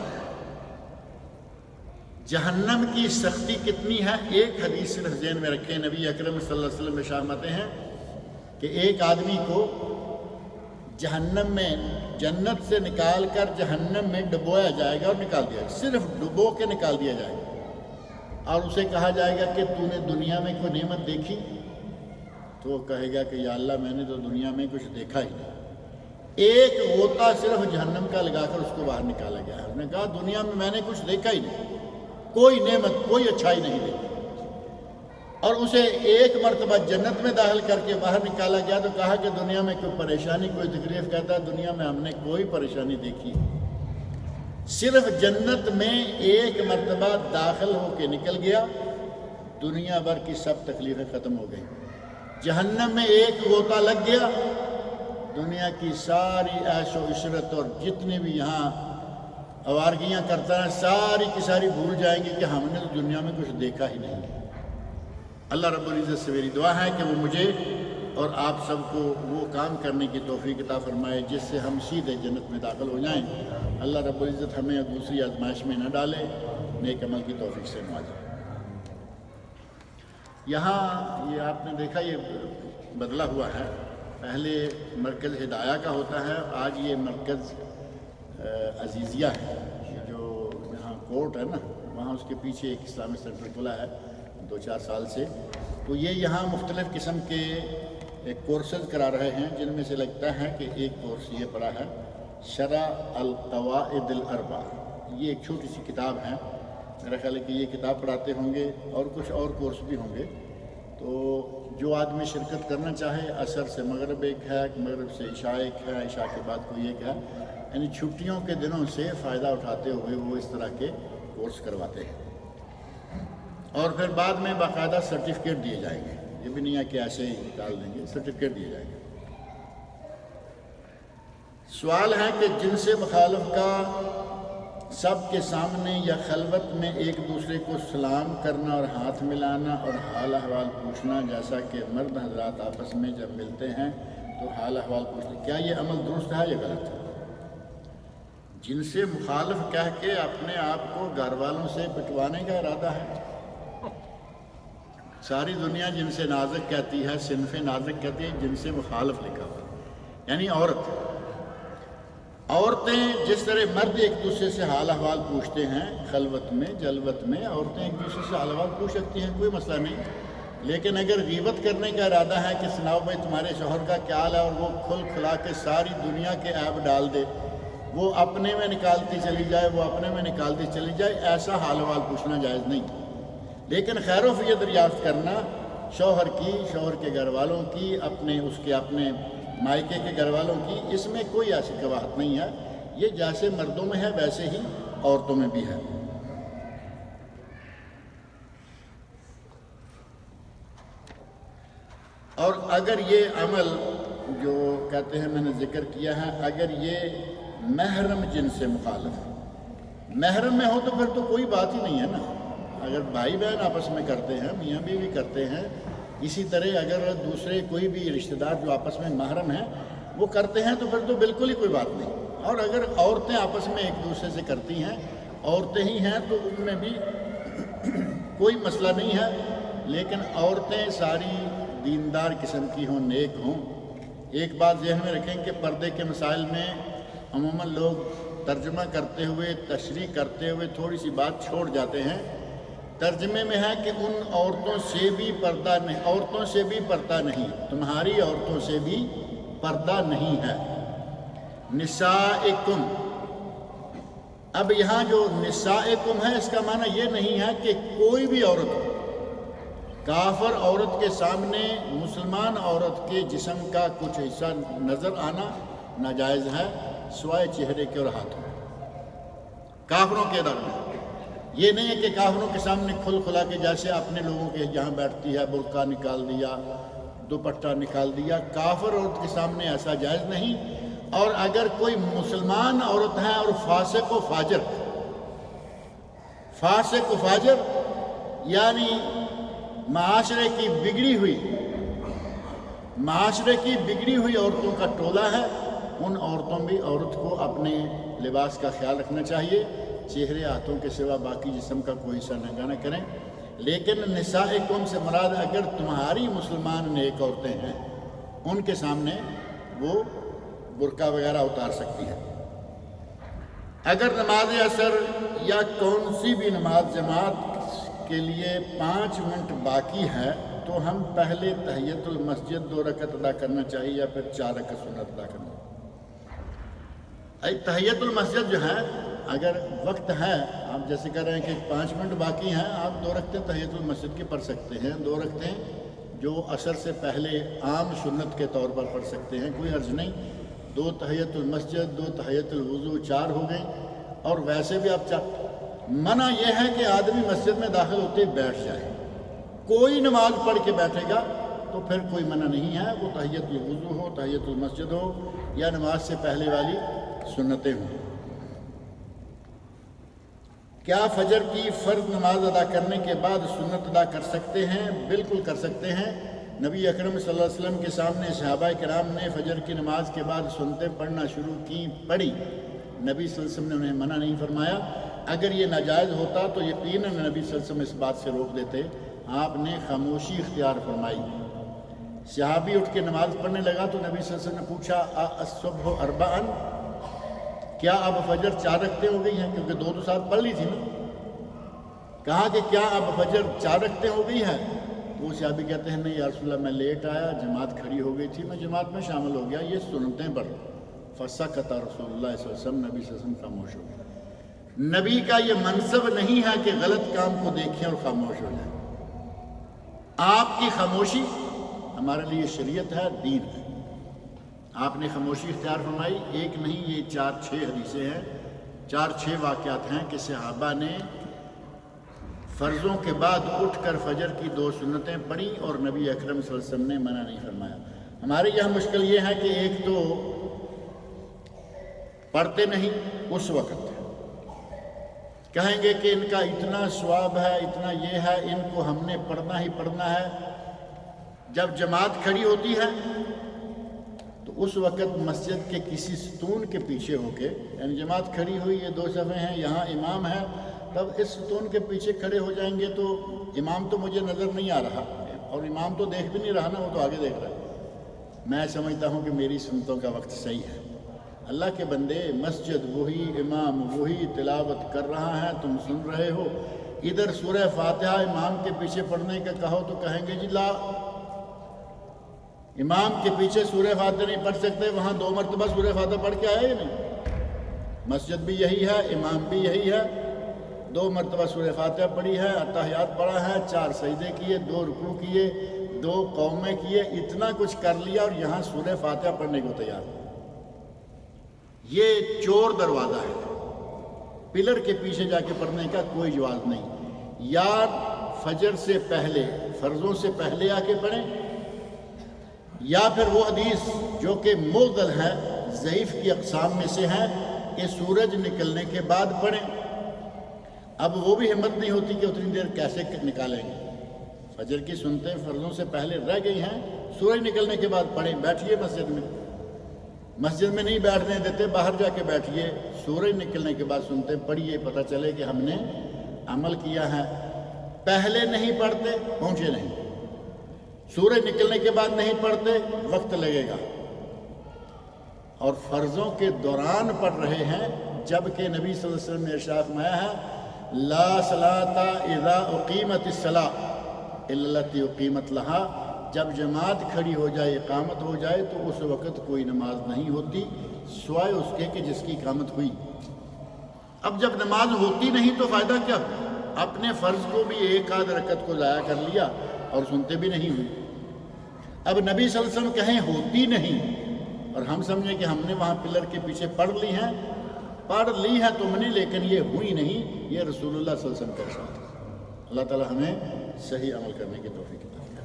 جہنم کی سختی کتنی ہے۔ ایک حدیث صرف ذہن میں رکھیں، نبی اکرم صلی اللہ علیہ وسلم میں فرماتے ہیں کہ ایک آدمی کو جہنم میں جنت سے نکال کر جہنم میں ڈبویا جائے گا اور نکال دیا جائے گا، صرف ڈبو کے نکال دیا جائے گا، اور اسے کہا جائے گا کہ تو نے دنیا میں کوئی نعمت دیکھی؟ تو وہ کہے گا کہ یا اللہ میں نے تو دنیا میں کچھ دیکھا ہی نہیں۔ ایک غوطہ صرف جہنم کا لگا کر اس کو باہر نکالا گیا ہے۔ اس نے کہا دنیا میں نے کچھ دیکھا ہی نہیں، کوئی نعمت کوئی اچھائی نہیں دیکھی، اور اسے ایک مرتبہ جنت میں داخل کر کے باہر نکالا گیا تو کہا کہ دنیا میں کوئی پریشانی کوئی تکلیف؟ کہتا ہے دنیا میں ہم نے کوئی پریشانی دیکھی، صرف جنت میں ایک مرتبہ داخل ہو کے نکل گیا، دنیا بھر کی سب تکلیفیں ختم ہو گئیں۔ جہنم میں ایک غوطہ لگ گیا، دنیا کی ساری عیش و عشرت اور جتنے بھی یہاں آوارگیاں کرتا ہے ساری کی ساری بھول جائیں گی کہ ہم نے تو دنیا میں کچھ دیکھا ہی نہیں۔ اللہ رب العزت سے میری دعا ہے کہ وہ مجھے اور آپ سب کو وہ کام کرنے کی توفیق عطا فرمائے جس سے ہم سیدھے جنت میں داخل ہو جائیں۔ اللہ رب العزت ہمیں دوسری آزمائش میں نہ ڈالے، نیک عمل کی توفیق سے نوازے۔ یہاں یہ آپ نے دیکھا یہ بدلا ہوا ہے، پہلے مرکز ہدایہ کا ہوتا ہے، آج یہ مرکز عزیزیہ ہے۔ جو یہاں کورٹ ہے نا، وہاں اس کے پیچھے ایک اسلامک سینٹر کھلا ہے 2-4 سال سے، تو یہ یہاں مختلف قسم کے کورسز کرا رہے ہیں، جن میں سے لگتا ہے کہ ایک کورس یہ پڑھا ہے شرح القواعد الاربع۔ یہ ایک چھوٹی سی کتاب ہے، میرا خیال ہے کہ یہ کتاب پڑھاتے ہوں گے اور کچھ اور کورس بھی ہوں گے۔ تو جو آدمی شرکت کرنا چاہے، عصر سے مغرب ایک ہے، مغرب سے عشاء ایک ہے، عشاء کے بعد کوئی ایک ہے، یعنی چھٹیوں کے دنوں سے فائدہ اٹھاتے ہوئے وہ اس طرح کے کورس کرواتے ہیں، اور پھر بعد میں باقاعدہ سرٹیفکیٹ دیے جائیں گے۔ یہ بھی نہیں ہے کہ ایسے ہی ڈال دیں گے، سرٹیفکیٹ دیے جائیں گے۔ سوال ہے کہ جن سے مخالف کا سب کے سامنے یا خلوت میں ایک دوسرے کو سلام کرنا اور ہاتھ ملانا اور حال احوال پوچھنا، جیسا کہ مرد حضرات آپس میں جب ملتے ہیں تو حال احوال پوچھنا، کیا یہ عمل درست ہے یا غلط ہے؟ جن سے مخالف کہہ کے اپنے آپ کو گھر والوں سے پٹوانے کا ارادہ ہے؟ ساری دنیا جن سے نازک کہتی ہے، صنف نازک کہتی ہے، جن سے مخالف لکھا ہوا، یعنی عورتیں جس طرح مرد ایک دوسرے سے حال احوال پوچھتے ہیں خلوت میں جلوت میں، عورتیں ایک دوسرے سے حال احوال پوچھ سکتی ہیں، کوئی مسئلہ نہیں۔ لیکن اگر غیبت کرنے کا ارادہ ہے کہ سناؤ بھائی تمہارے شوہر کا کیا حال ہے، اور وہ کھل کھلا کے ساری دنیا کے عیب ڈال دے، وہ اپنے میں نکالتی چلی جائے، وہ اپنے میں نکالتی چلی جائے، ایسا حال احوال پوچھنا جائز نہیں۔ لیکن خیر و فیت دریافت کرنا شوہر کی، شوہر کے گھر والوں کی، اپنے مائکے کے گھر والوں کی، اس میں کوئی ایسی قباحت نہیں ہے۔ یہ جیسے مردوں میں ہے ویسے ہی عورتوں میں بھی ہے۔ اور اگر یہ عمل جو کہتے ہیں میں نے ذکر کیا ہے، اگر یہ محرم جن سے مخالف محرم میں ہو تو پھر تو کوئی بات ہی نہیں ہے نا۔ اگر بھائی بہن آپس میں کرتے ہیں، میاں بیوی کرتے ہیں، اسی طرح اگر دوسرے کوئی بھی رشتہ دار جو آپس میں محرم ہیں وہ کرتے ہیں تو پھر تو بالکل ہی کوئی بات نہیں۔ اور اگر عورتیں آپس میں ایک دوسرے سے کرتی ہیں، عورتیں ہی ہیں، تو ان میں بھی کوئی مسئلہ نہیں ہے۔ لیکن عورتیں ساری دیندار قسم کی ہوں، نیک ہوں۔ ایک بات ذہن میں رکھیں کہ پردے کے مسائل میں عموماً لوگ ترجمہ کرتے ہوئے، تشریح کرتے ہوئے تھوڑی سی بات چھوڑ جاتے ہیں۔ ترجمے میں ہے کہ ان عورتوں سے بھی پردہ نہیں، عورتوں سے بھی پردہ نہیں، تمہاری عورتوں سے بھی پردہ نہیں ہے۔ نسائکم، اب یہاں جو نسائکم ہے اس کا معنی یہ نہیں ہے کہ کوئی بھی عورت ہو۔ کافر عورت کے سامنے مسلمان عورت کے جسم کا کچھ حصہ نظر آنا ناجائز ہے، سوائے چہرے کے اور ہاتھوں۔ کافروں کے درمیان یہ نہیں ہے کہ کافروں کے سامنے کھل کھلا کے جیسے اپنے لوگوں کے جہاں بیٹھتی ہے برقع نکال دیا، دوپٹہ نکال دیا، کافر عورت کے سامنے ایسا جائز نہیں۔ اور اگر کوئی مسلمان عورت ہے اور فاسق و فاجر یعنی معاشرے کی بگڑی ہوئی عورتوں کا ٹولہ ہے، ان عورتوں بھی عورت کو اپنے لباس کا خیال رکھنا چاہیے، چہرے ہاتھوں کے سوا باقی جسم کا کوئی حصہ ننگا نہ کریں۔ لیکن نسائکم سے مراد اگر تمہاری مسلمان نیک عورتیں ہیں ان کے سامنے وہ برقع وغیرہ اتار سکتی ہے۔ اگر نماز عصر یا کون سی بھی نماز جماعت کے لیے 5 منٹ باقی ہے تو ہم پہلے تحیت المسجد 2 رکعت ادا کرنا چاہیے یا پھر 4 رکعت سنت ادا کرنا؟ تحیت المسجد جو ہے اگر وقت ہے، آپ جیسے کہہ رہے ہیں کہ 5 منٹ باقی ہیں، آپ 2 رکعتیں تحیت المسجد کی پڑھ سکتے ہیں، 2 رکعتیں جو عصر سے پہلے عام سنت کے طور پر پڑھ سکتے ہیں، کوئی حرج نہیں۔ 2 تحیت المسجد، 2 تحیت الوضو، 4 ہو گئیں۔ اور ویسے بھی آپ منع یہ ہے کہ آدمی مسجد میں داخل ہوتے ہی بیٹھ جائے، کوئی نماز پڑھ کے بیٹھے گا تو پھر کوئی منع نہیں ہے، وہ تحیت الوضو ہو، تحیت المسجد ہو یا نماز سے پہلے والی سنتیں ہوں۔ کیا فجر کی فرض نماز ادا کرنے کے بعد سنت ادا کر سکتے ہیں؟ بالکل کر سکتے ہیں۔ نبی اکرم صلی اللہ علیہ وسلم کے سامنے صحابہ کرام نے فجر کی نماز کے بعد سنتیں پڑھنا شروع کی، پڑھی، نبی صلی اللہ علیہ وسلم نے انہیں منع نہیں فرمایا۔ اگر یہ ناجائز ہوتا تو یقیناً نبی صلی اللہ علیہ وسلم اس بات سے روک دیتے، آپ نے خاموشی اختیار فرمائی۔ صحابی اٹھ کے نماز پڑھنے لگا تو نبی صلی اللہ علیہ وسلم نے پوچھا الصبح اربعا، کیا اب فجر 4 رکعتیں ہو گئی ہیں؟ کیونکہ 2 تو ساتھ پڑھ لی تھی نا۔ کہا کہ کیا اب فجر 4 رکعتیں ہو گئی ہیں؟ وہ صحابی کہتے ہیں نہیں یا رسول اللہ، میں لیٹ آیا، جماعت کھڑی ہو گئی تھی، میں جماعت میں شامل ہو گیا، یہ سنتیں پڑھ۔ فسکت رسول اللہ صلی اللہ علیہ وسلم، نبی صلی اللہ علیہ وسلم خاموش ہو گئے۔ نبی کا یہ منصب نہیں ہے کہ غلط کام کو دیکھیں اور خاموش ہو جائیں۔ آپ کی خاموشی ہمارے لیے شریعت ہے، دین ہے۔ آپ نے خاموشی اختیار فرمائی، ایک نہیں یہ 4-6 حدیثیں ہیں، 4-6 واقعات ہیں کہ صحابہ نے فرضوں کے بعد اٹھ کر فجر کی 2 سنتیں پڑھی اور نبی اکرم صلی اللہ علیہ وسلم نے منع نہیں فرمایا۔ ہمارے یہاں مشکل یہ ہے کہ ایک تو پڑھتے نہیں، اس وقت کہیں گے کہ ان کا اتنا ثواب ہے، اتنا یہ ہے، ان کو ہم نے پڑھنا ہی پڑھنا ہے۔ جب جماعت کھڑی ہوتی ہے تو اس وقت مسجد کے کسی ستون کے پیچھے ہو کے، یعنی جماعت کھڑی ہوئی، یہ 2 صفیں ہیں، یہاں امام ہے، تب اس ستون کے پیچھے کھڑے ہو جائیں گے تو امام تو مجھے نظر نہیں آ رہا، اور امام تو دیکھ بھی نہیں رہا نا، وہ تو آگے دیکھ رہا ہے۔ میں سمجھتا ہوں کہ میری سنتوں کا وقت صحیح ہے۔ اللہ کے بندے، مسجد وہی، امام وہی تلاوت کر رہا ہے، تم سن رہے ہو، ادھر سورہ فاتحہ امام کے پیچھے پڑھنے کا کہو تو کہیں گے جی لا، امام کے پیچھے سورہ فاتحہ نہیں پڑھ سکتے، وہاں 2 مرتبہ سورہ فاتحہ پڑھ کے آئے یا نہیں؟ مسجد بھی یہی ہے، امام بھی یہی ہے، 2 مرتبہ سورہ فاتحہ پڑھی ہے، اتحیات پڑھا ہے، 4 سجدے کیے، 2 رکوع کیے، 2 قومیں کیے، اتنا کچھ کر لیا اور یہاں سورہ فاتحہ پڑھنے کو تیار۔ یہ چور دروازہ ہے، پلر کے پیچھے جا کے پڑھنے کا کوئی جواز نہیں۔ یا فجر سے پہلے، فرضوں سے پہلے آ کے پڑھیں، یا پھر وہ حدیث جو کہ معضل ہے، ضعیف کی اقسام میں سے ہے، کہ سورج نکلنے کے بعد پڑھیں۔ اب وہ بھی ہمت نہیں ہوتی کہ اتنی دیر کیسے نکالیں گے۔ فجر کی سنتیں فرضوں سے پہلے رہ گئی ہیں، سورج نکلنے کے بعد پڑھیں، بیٹھیے مسجد میں، مسجد میں نہیں بیٹھنے دیتے، باہر جا کے بیٹھیے، سورج نکلنے کے بعد سنتیں پڑھیے، پتہ چلے کہ ہم نے عمل کیا ہے۔ پہلے نہیں پڑھتے، پہنچے نہیں، سورج نکلنے کے بعد نہیں پڑھتے، وقت لگے گا، اور فرضوں کے دوران پڑھ رہے ہیں، جبکہ نبی صلی اللہ علیہ وسلم نے ارشاد فرمایا ہے لا صلاۃ اذا اقیمت الصلاۃ الا التي اقیمت لها، جب جماعت کھڑی ہو جائے، اقامت ہو جائے، تو اس وقت کوئی نماز نہیں ہوتی سوائے اس کے کہ جس کی اقامت ہوئی۔ اب جب نماز ہوتی نہیں تو فائدہ کیا؟ اپنے فرض کو بھی ایک آدھ رکعت کو ضائع کر لیا اور سنتے بھی نہیں ہوئی۔ اب نبی صلی اللہ علیہ وسلم کہیں ہوتی نہیں اور ہم سمجھیں کہ ہم نے وہاں پلر کے پیچھے پڑھ لی ہے تم نے، لیکن یہ ہوئی نہیں، یہ رسول اللہ صلی اللہ علیہ وسلم کا ارشاد ہے۔ اللہ تعالی ہمیں صحیح عمل کرنے کی توفیق عطا فرمائے۔